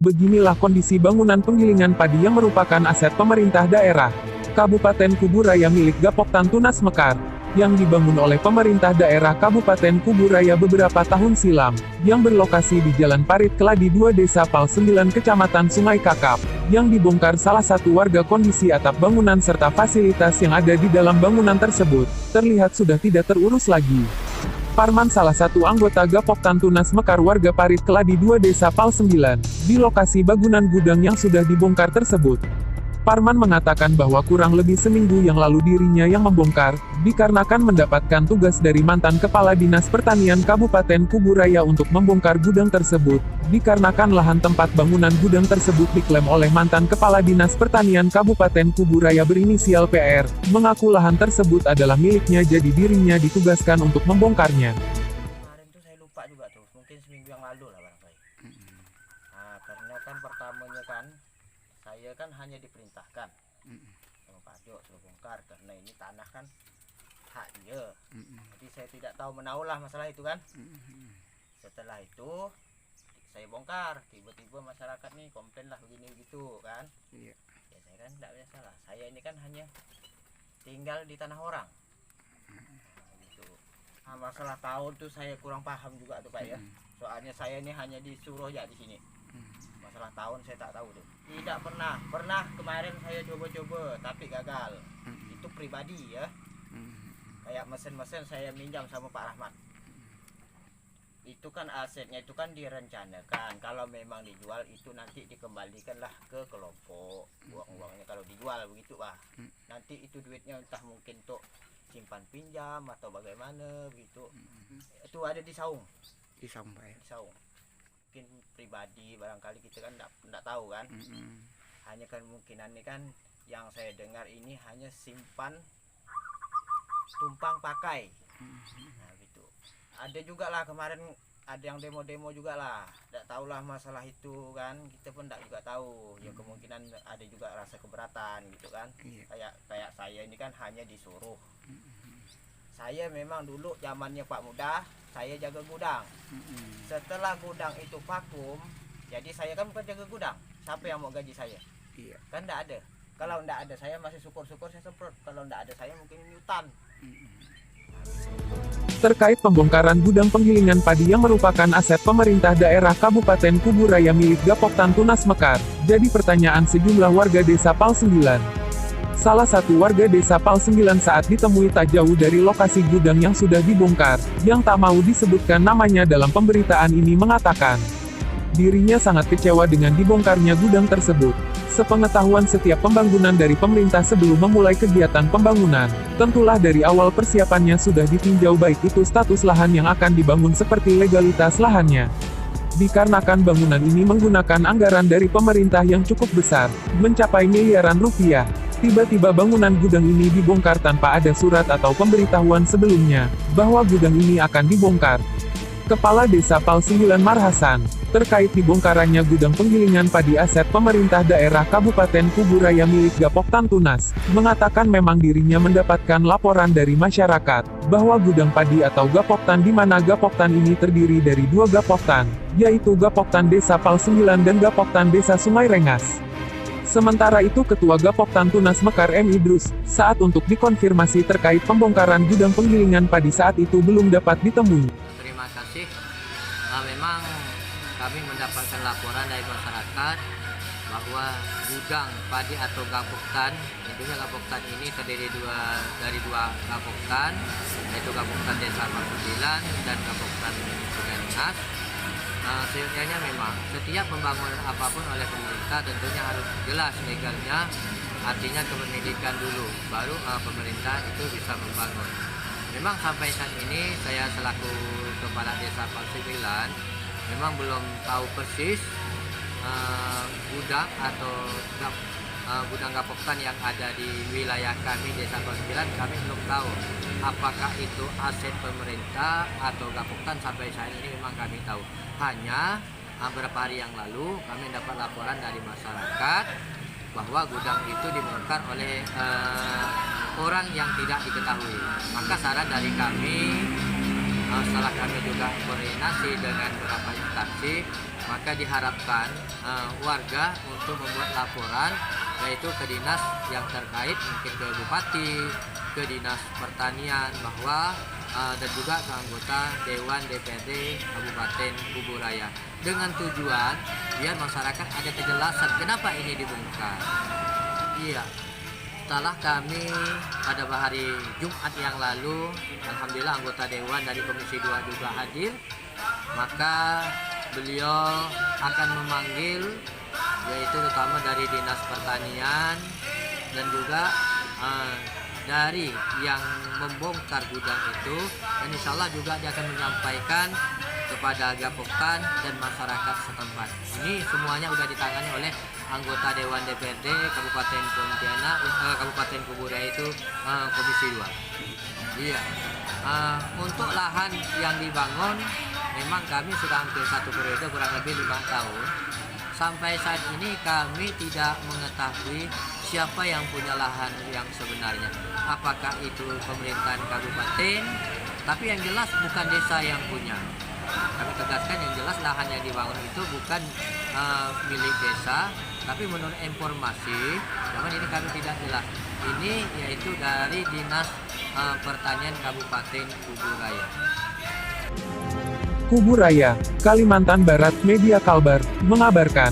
Beginilah kondisi bangunan penggilingan padi yang merupakan aset pemerintah daerah Kabupaten Kuburaya milik Gapoktan Tunas Mekar, yang dibangun oleh pemerintah daerah Kabupaten Kuburaya beberapa tahun silam, yang berlokasi di Jalan Parit Keladi 2 Desa Pal 9 Kecamatan Sungai Kakap, yang dibongkar salah satu warga. Kondisi atap bangunan serta fasilitas yang ada di dalam bangunan tersebut, terlihat sudah tidak terurus lagi. Parman, salah satu anggota Gapoktan Tunas Mekar warga Parit Keladi 2 Desa Pal 9, di lokasi bangunan gudang yang sudah dibongkar tersebut. Parman mengatakan bahwa kurang lebih seminggu yang lalu dirinya yang membongkar, dikarenakan mendapatkan tugas dari mantan Kepala Dinas Pertanian Kabupaten Kuburaya untuk membongkar gudang tersebut, dikarenakan lahan tempat bangunan gudang tersebut diklaim oleh mantan Kepala Dinas Pertanian Kabupaten Kuburaya berinisial PR, mengaku lahan tersebut adalah miliknya, jadi dirinya ditugaskan untuk membongkarnya. Kemarin tuh saya lupa juga tuh, mungkin seminggu yang lalu lah barangkali. Nah, karena kan pertamanya kan saya kan hanya diperintahkan sama Pak Jo suruh bongkar karena ini tanah kan hak dia. Jadi saya tidak tahu menaulah masalah itu kan. Setelah itu saya bongkar, tiba-tiba masyarakat nih komplain lah begini gitu kan. Ya saya kan tidak biasa lah. Saya ini kan hanya tinggal di tanah orang. Gitu. Nah, masalah tahun tuh saya kurang paham juga tuh Pak ya. Soalnya saya ini hanya disuruh ya di sini. Masalah tahun saya tak tahu tuh. Tidak pernah kemarin saya coba-coba tapi gagal. Itu pribadi ya. Kayak mesin-mesin saya minjam sama Pak Rahmat. Itu kan asetnya itu kan direncanakan kalau memang dijual itu nanti dikembalikanlah ke kelompok uang-uangnya kalau dijual begitu Pak. Nanti itu duitnya entah mungkin untuk simpan pinjam atau bagaimana begitu. Itu ada di saung. Di saung Pak ya. Di saung. Mungkin pribadi barangkali kita kan enggak tahu kan. Hanya kan kemungkinan ini kan yang saya dengar ini hanya simpan tumpang pakai. Nah gitu. Ada juga lah kemarin ada yang demo-demo juga lah. Enggak tahulah masalah itu kan. Kita pun enggak juga tahu. Ya kemungkinan ada juga rasa keberatan gitu kan. Kayak saya ini kan hanya disuruh. Saya memang dulu zamannya Pak Muda, saya jaga gudang. Setelah gudang itu vakum, jadi saya kan bukan jaga gudang. Siapa yang mau gaji saya? Kan enggak ada. Kalau enggak ada saya masih syukur-syukur saya semprot. Kalau enggak ada saya mungkin ini hutan. Terkait pembongkaran gudang penggilingan padi yang merupakan aset pemerintah daerah Kabupaten Kuburaya milik Gapoktan Tunas Mekar, jadi pertanyaan sejumlah warga Desa Pal 9. Salah satu warga Desa Pal 9 saat ditemui tak jauh dari lokasi gudang yang sudah dibongkar, yang tak mau disebutkan namanya dalam pemberitaan ini mengatakan, dirinya sangat kecewa dengan dibongkarnya gudang tersebut. Sepengetahuan setiap pembangunan dari pemerintah sebelum memulai kegiatan pembangunan, tentulah dari awal persiapannya sudah ditinjau baik itu status lahan yang akan dibangun seperti legalitas lahannya. Dikarenakan bangunan ini menggunakan anggaran dari pemerintah yang cukup besar, mencapai miliaran rupiah. Tiba-tiba bangunan gudang ini dibongkar tanpa ada surat atau pemberitahuan sebelumnya, bahwa gudang ini akan dibongkar. Kepala Desa Pal 9 Marhasan, terkait dibongkarannya gudang penggilingan padi aset pemerintah daerah Kabupaten Kuburaya milik Gapoktan Tunas, mengatakan memang dirinya mendapatkan laporan dari masyarakat, bahwa gudang padi atau Gapoktan di mana Gapoktan ini terdiri dari dua Gapoktan, yaitu Gapoktan Desa Pal 9 dan Gapoktan Desa Sungai Rengas. Sementara itu Ketua Gapoktan Tunas Mekar M. Idrus, saat untuk dikonfirmasi terkait pembongkaran gudang penggilingan padi saat itu belum dapat ditemui. Terima kasih. Memang kami mendapatkan laporan dari masyarakat bahwa gudang padi atau Gapoktan, tentunya Gapoktan ini terdiri dari dua Gapoktan, yaitu Gapoktan Desa Pal 9 dan Gapoktan Sungai Rengas. Sebenarnya memang setiap pembangunan apapun oleh pemerintah tentunya harus jelas legalnya, artinya kepemilikan dulu, baru pemerintah itu bisa membangun. Memang sampai saat ini saya selaku Kepala Desa Pal 9 memang belum tahu persis gudang atau gudang Gapoktan yang ada di wilayah kami Desa Pal 9, kami belum tahu apakah itu aset pemerintah atau Gapoktan. Sampai saat ini memang kami tahu. Hanya beberapa hari yang lalu kami dapat laporan dari masyarakat bahwa gudang itu dibongkar oleh orang yang tidak diketahui. Maka saran dari kami setelah kami juga koordinasi dengan beberapa instansi, maka diharapkan warga untuk membuat laporan, yaitu ke dinas yang terkait, mungkin ke bupati, ke dinas pertanian, bahwa dan juga ke anggota Dewan DPRD Kabupaten Kuburaya, dengan tujuan biar masyarakat ada kejelasan kenapa ini dibongkar. Iya, setelah kami pada hari Jumat yang lalu, alhamdulillah anggota Dewan dari Komisi 2 juga hadir, maka beliau akan memanggil, yaitu terutama dari Dinas Pertanian dan juga dari yang membongkar gudang itu, dan insya Allah juga dia akan menyampaikan kepada Gapoktan dan masyarakat setempat. Ini semuanya sudah ditangani oleh anggota Dewan DPRD Kabupaten Pontianak, Kabupaten Kuburaya itu Komisi 2. Iya. Untuk lahan yang dibangun, memang kami sudah hampir 1 periode, kurang lebih 5 tahun. Sampai saat ini kami tidak mengetahui siapa yang punya lahan yang sebenarnya. Apakah itu pemerintahan kabupaten, tapi yang jelas bukan desa yang punya. Kami tegaskan yang jelas lahan yang dibangun itu bukan milik desa, tapi menurut informasi, namun ini kami tidak jelas. Ini yaitu dari Dinas Pertanian Kabupaten Kuburaya. Kuburaya, Kalimantan Barat. Media Kalbar mengabarkan.